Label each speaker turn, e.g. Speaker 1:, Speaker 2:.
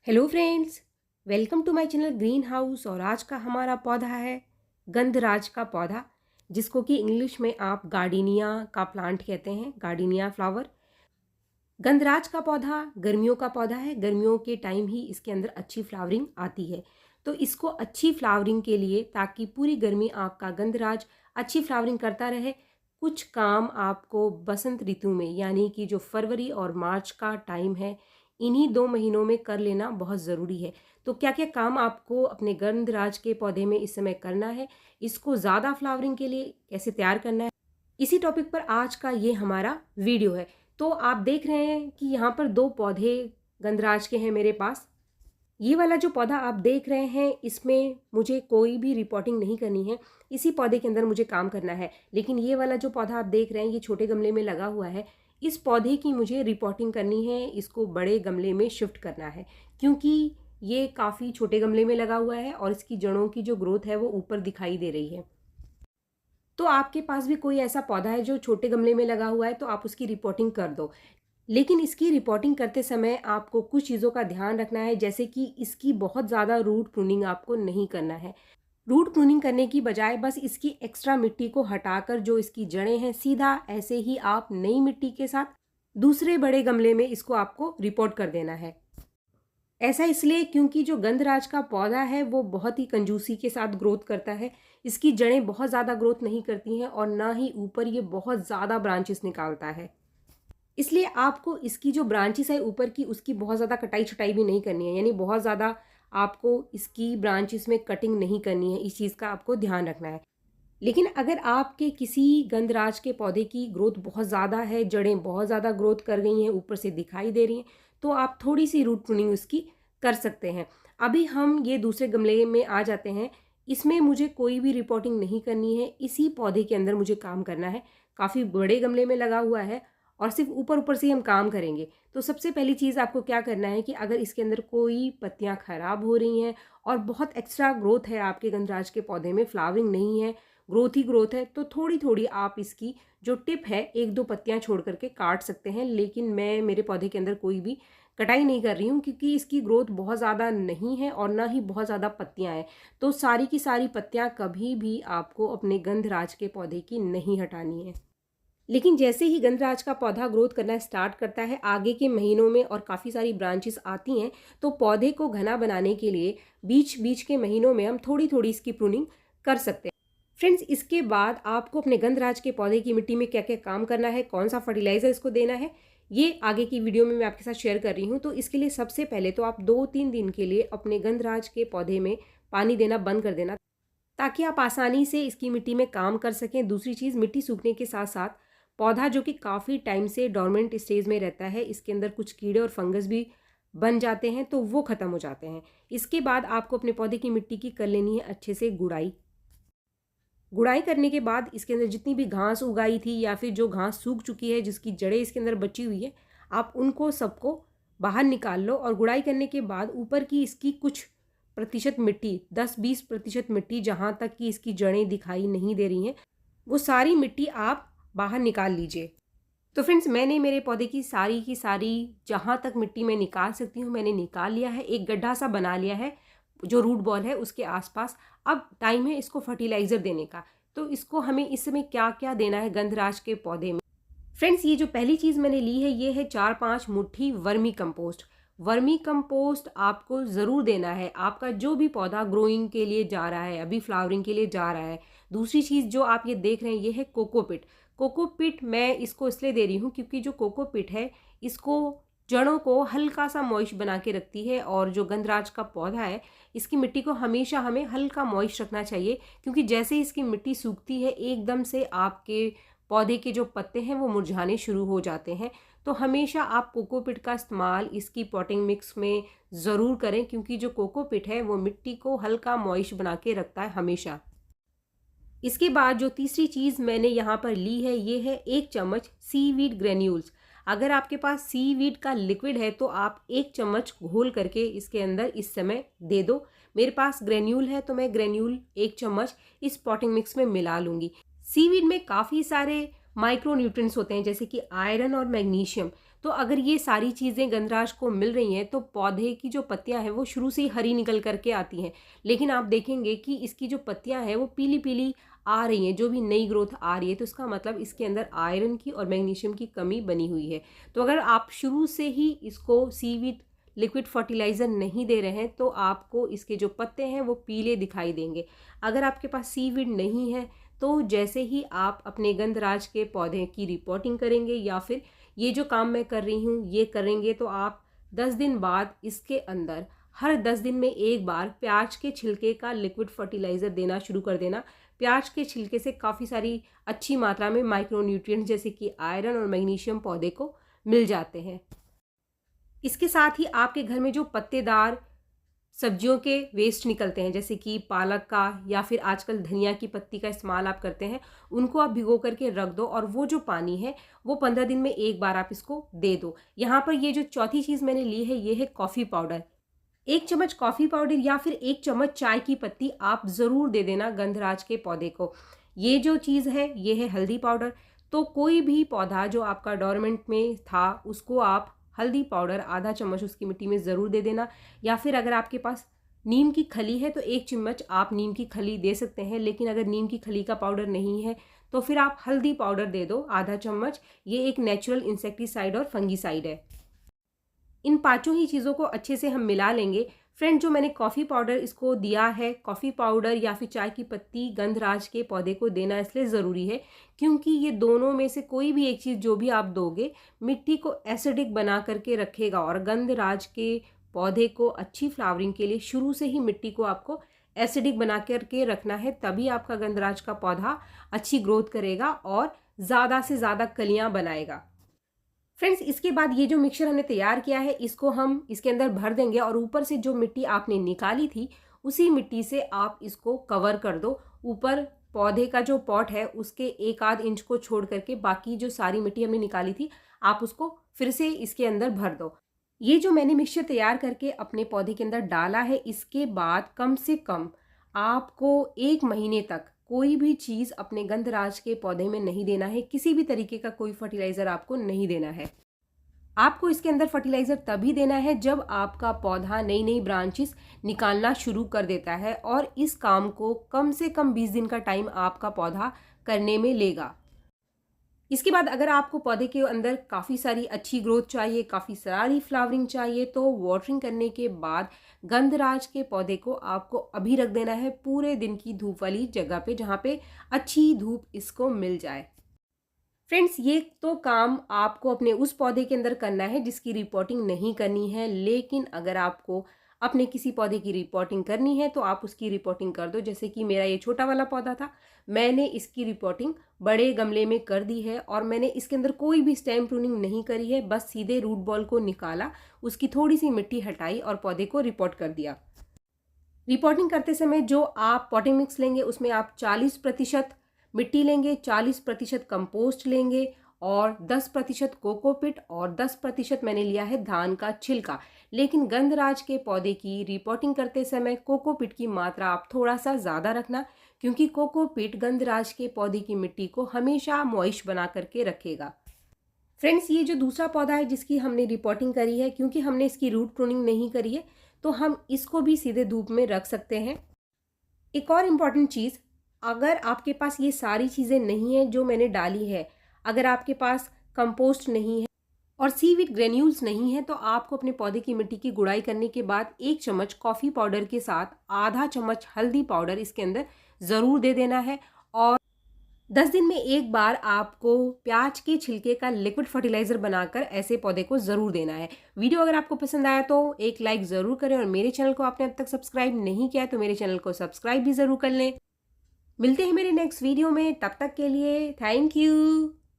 Speaker 1: Hello friends, welcome to my channel green house. और आज का हमारा पौधा है गंधराज का पौधा, जिसको कि इंग्लिश में आप गार्डिनिया का प्लांट कहते हैं, गार्डिनिया फ्लावर। गंधराज का पौधा गर्मियों का पौधा है। गर्मियों के टाइम ही इसके अंदर अच्छी फ्लावरिंग आती है। तो इसको अच्छी फ्लावरिंग के लिए, ताकि पूरी गर्मी आपका गंधराज अच्छी फ्लावरिंग करता रहे, कुछ काम आपको बसंत ऋतु में, यानी कि जो फरवरी और मार्च का टाइम है, इन्हीं 2 महीनों में कर लेना बहुत ज़रूरी है। तो क्या क्या काम आपको अपने गंधराज के पौधे में इस समय करना है, इसको ज़्यादा फ्लावरिंग के लिए कैसे तैयार करना है, इसी टॉपिक पर आज का ये हमारा वीडियो है। तो आप देख रहे हैं कि यहाँ पर 2 पौधे गंधराज के हैं मेरे पास। ये वाला जो पौधा आप देख रहे हैं, इसमें मुझे कोई भी रिपोर्टिंग नहीं करनी है, इसी पौधे के अंदर मुझे काम करना है। लेकिन ये वाला जो पौधा आप देख रहे हैं, ये छोटे गमले में लगा हुआ है, इस पौधे की मुझे रिपोर्टिंग करनी है, इसको बड़े गमले में शिफ्ट करना है, क्योंकि ये काफ़ी छोटे गमले में लगा हुआ है और इसकी जड़ों की जो ग्रोथ है वो ऊपर दिखाई दे रही है। तो आपके पास भी कोई ऐसा पौधा है जो छोटे गमले में लगा हुआ है, तो आप उसकी रिपोर्टिंग कर दो। लेकिन इसकी रिपोर्टिंग करते समय आपको कुछ चीज़ों का ध्यान रखना है, जैसे कि इसकी बहुत ज़्यादा रूट प्रूनिंग आपको नहीं करना है। रूट प्रूनिंग करने की बजाय बस इसकी एक्स्ट्रा मिट्टी को हटाकर जो इसकी जड़ें हैं, सीधा ऐसे ही आप नई मिट्टी के साथ दूसरे बड़े गमले में इसको आपको रिपोर्ट कर देना है। ऐसा इसलिए क्योंकि जो गंधराज का पौधा है वो बहुत ही कंजूसी के साथ ग्रोथ करता है। इसकी जड़ें बहुत ज़्यादा ग्रोथ नहीं करती हैं और ना ही ऊपर ये बहुत ज़्यादा ब्रांचेस निकालता है। इसलिए आपको इसकी जो ब्रांचेस है ऊपर की, उसकी बहुत ज़्यादा कटाई छटाई भी नहीं करनी है, यानी बहुत ज़्यादा आपको इसकी ब्रांचेस में कटिंग नहीं करनी है। इस चीज़ का आपको ध्यान रखना है। लेकिन अगर आपके किसी गंधराज के पौधे की ग्रोथ बहुत ज़्यादा है, जड़ें बहुत ज़्यादा ग्रोथ कर गई हैं, ऊपर से दिखाई दे रही हैं, तो आप थोड़ी सी रूट प्रूनिंग उसकी कर सकते हैं। अभी हम ये दूसरे गमले में आ जाते हैं। इसमें मुझे कोई भी रिपोर्टिंग नहीं करनी है, इसी पौधे के अंदर मुझे काम करना है। काफ़ी बड़े गमले में लगा हुआ है और सिर्फ ऊपर ऊपर से ही हम काम करेंगे। तो सबसे पहली चीज़ आपको क्या करना है कि अगर इसके अंदर कोई पत्तियाँ ख़राब हो रही हैं और बहुत एक्स्ट्रा ग्रोथ है आपके गंधराज के पौधे में, फ्लावरिंग नहीं है, ग्रोथ ही ग्रोथ है, तो थोड़ी थोड़ी आप इसकी जो टिप है 1-2 पत्तियां छोड़ करके काट सकते हैं। लेकिन मैं मेरे पौधे के अंदर कोई भी कटाई नहीं कर रही हूँ, क्योंकि इसकी ग्रोथ बहुत ज़्यादा नहीं है और ना ही बहुत ज़्यादा पत्तियां हैं। तो सारी की सारी पत्तियां कभी भी आपको अपने गंधराज के पौधे की नहीं हटानी है। लेकिन जैसे ही गंधराज का पौधा ग्रोथ करना स्टार्ट करता है, आगे के महीनों में और काफ़ी सारी ब्रांचेस आती हैं, तो पौधे को घना बनाने के लिए बीच बीच के महीनों में हम थोड़ी थोड़ी इसकी प्रूनिंग कर सकते हैं। फ्रेंड्स, इसके बाद आपको अपने गंधराज के पौधे की मिट्टी में क्या क्या काम करना है, कौन सा फर्टिलाइज़र इसको देना है, ये आगे की वीडियो में मैं आपके साथ शेयर कर रही हूँ। तो इसके लिए सबसे पहले तो आप 2-3 दिन के लिए अपने गंधराज के पौधे में पानी देना बंद कर देना, ताकि आप आसानी से इसकी मिट्टी में काम कर सकें। दूसरी चीज़, मिट्टी सूखने के साथ साथ पौधा जो कि काफ़ी टाइम से डोरमेंट स्टेज में रहता है, इसके अंदर कुछ कीड़े और फंगस भी बन जाते हैं, तो वो ख़त्म हो जाते हैं। इसके बाद आपको अपने पौधे की मिट्टी की कर लेनी है अच्छे से गुड़ाई। गुड़ाई करने के बाद इसके अंदर जितनी भी घास उगाई थी या फिर जो घास सूख चुकी है, जिसकी जड़ें इसके अंदर बची हुई है, आप उनको सबको बाहर निकाल लो। और गुड़ाई करने के बाद ऊपर की इसकी कुछ प्रतिशत मिट्टी, 10-20% मिट्टी, जहाँ तक कि इसकी जड़ें दिखाई नहीं दे रही हैं, वो सारी मिट्टी आप बाहर निकाल लीजिए। तो फ्रेंड्स, मैंने मेरे पौधे की सारी जहाँ तक मिट्टी मैं निकाल सकती हूँ मैंने निकाल लिया है। एक गड्ढा सा बना लिया है जो रूट बॉल है उसके आसपास। अब टाइम है इसको फर्टिलाइज़र देने का। तो इसको हमें इस समय क्या क्या देना है गंधराज के पौधे में। फ्रेंड्स, ये जो पहली चीज़ मैंने ली है, ये है 4-5 मुट्ठी वर्मी कंपोस्ट। वर्मी कंपोस्ट आपको ज़रूर देना है, आपका जो भी पौधा ग्रोइंग के लिए जा रहा है, अभी फ्लावरिंग के लिए जा रहा है। दूसरी चीज़ जो आप ये देख रहे हैं, ये है कोकोपिट। कोकोपिट मैं इसको इसलिए दे रही हूँ क्योंकि जो कोकोपिट है, इसको जड़ों को हल्का सा मॉइस्ट बना के रखती है। और जो गंधराज का पौधा है, इसकी मिट्टी को हमेशा हमें हल्का मॉइस्ट रखना चाहिए, क्योंकि जैसे ही इसकी मिट्टी सूखती है, एकदम से आपके पौधे के जो पत्ते हैं वो मुरझाने शुरू हो जाते हैं। तो हमेशा आप कोकोपिट का इस्तेमाल इसकी पॉटिंग मिक्स में ज़रूर करें, क्योंकि जो कोकोपिट है वो मिट्टी को हल्का मॉइस्ट बना के रखता है हमेशा। इसके बाद जो तीसरी चीज़ मैंने यहाँ पर ली है, ये है 1 चम्मच सीवीड ग्रेन्यूल्स। अगर आपके पास सीवीड का लिक्विड है तो आप 1 चम्मच घोल करके इसके अंदर इस समय दे दो। मेरे पास ग्रेन्यूल है तो मैं ग्रेन्यूल 1 चम्मच इस पॉटिंग मिक्स में मिला लूँगी। सीवीड में काफ़ी सारे माइक्रो न्यूट्रिएंट्स होते हैं, जैसे कि आयरन और मैग्नीशियम। तो अगर ये सारी चीज़ें गंधराज को मिल रही हैं तो पौधे की जो पत्तियां हैं वो शुरू से ही हरी निकल करके आती हैं, लेकिन आप देखेंगे कि इसकी जो पत्तियां हैं वो पीली पीली आ रही हैं, जो भी नई ग्रोथ आ रही है, तो इसका मतलब इसके अंदर आयरन की और मैग्नीशियम की कमी बनी हुई है। तो अगर आप शुरू से ही इसको सीवीड लिक्विड फर्टिलाइज़र नहीं दे रहे हैं तो आपको इसके जो पत्ते हैं वो पीले दिखाई देंगे। अगर आपके पास सीवीड नहीं है तो जैसे ही आप अपने गंधराज के पौधे की रिपोर्टिंग करेंगे या फिर ये जो काम मैं कर रही हूँ ये करेंगे, तो आप 10 दिन बाद इसके अंदर हर 10 दिन में एक बार प्याज के छिलके का लिक्विड फर्टिलाइज़र देना शुरू कर देना। प्याज के छिलके से काफ़ी सारी अच्छी मात्रा में माइक्रोन्यूट्रिएंट्स जैसे कि आयरन और मैग्नीशियम पौधे को मिल जाते हैं। इसके साथ ही आपके घर में जो पत्तेदार सब्जियों के वेस्ट निकलते हैं, जैसे कि पालक का या फिर आजकल धनिया की पत्ती का इस्तेमाल आप करते हैं, उनको आप भिगो करके रख दो और वो जो पानी है वो 15 दिन में एक बार आप इसको दे दो। यहाँ पर ये जो चौथी चीज़ मैंने ली है ये है कॉफ़ी पाउडर। 1 चम्मच कॉफ़ी पाउडर या फिर 1 चम्मच चाय की पत्ती आप ज़रूर दे देना गंधराज के पौधे को। ये जो चीज़ है ये है हल्दी पाउडर। तो कोई भी पौधा जो आपका डोरमेंट में था उसको आप हल्दी पाउडर आधा चम्मच उसकी मिट्टी में ज़रूर दे देना। या फिर अगर आपके पास नीम की खली है तो 1 चम्मच आप नीम की खली दे सकते हैं, लेकिन अगर नीम की खली का पाउडर नहीं है तो फिर आप हल्दी पाउडर दे दो आधा चम्मच। ये एक नेचुरल इंसेक्टिसाइड और फंगिसाइड है। इन पांचों ही चीज़ों को अच्छे से हम मिला लेंगे। फ्रेंड, जो मैंने कॉफ़ी पाउडर इसको दिया है, कॉफ़ी पाउडर या फिर चाय की पत्ती गंधराज के पौधे को देना इसलिए ज़रूरी है क्योंकि ये दोनों में से कोई भी एक चीज़ जो भी आप दोगे मिट्टी को एसिडिक बना करके रखेगा, और गंधराज के पौधे को अच्छी फ्लावरिंग के लिए शुरू से ही मिट्टी को आपको एसिडिक बना करके रखना है, तभी आपका गंधराज का पौधा अच्छी ग्रोथ करेगा और ज़्यादा से ज़्यादा कलियाँ बनाएगा। फ्रेंड्स, इसके बाद ये जो मिक्सचर हमने तैयार किया है इसको हम इसके अंदर भर देंगे और ऊपर से जो मिट्टी आपने निकाली थी उसी मिट्टी से आप इसको कवर कर दो। ऊपर पौधे का जो पॉट है उसके 1 आध इंच को छोड़ करके बाकी जो सारी मिट्टी हमने निकाली थी आप उसको फिर से इसके अंदर भर दो। ये जो मैंने मिक्सचर तैयार करके अपने पौधे के अंदर डाला है, इसके बाद कम से कम आपको 1 महीने तक कोई भी चीज़ अपने गंधराज के पौधे में नहीं देना है। किसी भी तरीके का कोई फर्टिलाइज़र आपको नहीं देना है। आपको इसके अंदर फर्टिलाइज़र तभी देना है जब आपका पौधा नई नई ब्रांचेस निकालना शुरू कर देता है, और इस काम को कम से कम 20 दिन का टाइम आपका पौधा करने में लेगा। इसके बाद अगर आपको पौधे के अंदर काफ़ी सारी अच्छी ग्रोथ चाहिए, काफ़ी सारी फ्लावरिंग चाहिए, तो वाटरिंग करने के बाद गंधराज के पौधे को आपको अभी रख देना है पूरे दिन की धूप वाली जगह पे, जहाँ पे अच्छी धूप इसको मिल जाए। फ्रेंड्स, ये तो काम आपको अपने उस पौधे के अंदर करना है जिसकी रिपोर्टिंग नहीं करनी है, लेकिन अगर आपको अपने किसी पौधे की रिपोर्टिंग करनी है तो आप उसकी रिपोर्टिंग कर दो। जैसे कि मेरा ये छोटा वाला पौधा था, मैंने इसकी रिपोर्टिंग बड़े गमले में कर दी है और मैंने इसके अंदर कोई भी स्टेम प्रूनिंग नहीं करी है, बस सीधे रूट बॉल को निकाला, उसकी थोड़ी सी मिट्टी हटाई और पौधे को रिपोर्ट कर दिया। रिपोर्टिंग करते समय जो आप पॉटिंग मिक्स लेंगे उसमें आप 40% मिट्टी लेंगे, 40% कंपोस्ट लेंगे और 10% कोकोपिट और 10% मैंने लिया है धान का छिलका। लेकिन गंधराज के पौधे की रिपोर्टिंग करते समय कोकोपिट की मात्रा आप थोड़ा सा ज़्यादा रखना, क्योंकि कोकोपिट गंधराज के पौधे की मिट्टी को हमेशा मॉइस्ट बना करके रखेगा। फ्रेंड्स, ये जो दूसरा पौधा है जिसकी हमने रिपोर्टिंग करी है, क्योंकि हमने इसकी रूट प्रूनिंग नहीं करी है तो हम इसको भी सीधे धूप में रख सकते हैं। एक और इम्पॉर्टेंट चीज़, अगर आपके पास ये सारी चीज़ें नहीं है जो मैंने डाली है, अगर आपके पास कंपोस्ट नहीं है और सीवीड ग्रेन्यूल्स नहीं है, तो आपको अपने पौधे की मिट्टी की गुड़ाई करने के बाद 1 चम्मच कॉफ़ी पाउडर के साथ आधा चम्मच हल्दी पाउडर इसके अंदर ज़रूर दे देना है। और 10 दिन में एक बार आपको प्याज के छिलके का लिक्विड फर्टिलाइज़र बनाकर ऐसे पौधे को ज़रूर देना है। वीडियो अगर आपको पसंद आया तो एक लाइक ज़रूर करें, और मेरे चैनल को आपने अब तक सब्सक्राइब नहीं किया तो मेरे चैनल को सब्सक्राइब भी ज़रूर कर लें। मिलते हैं मेरे नेक्स्ट वीडियो में, तब तक के लिए थैंक यू।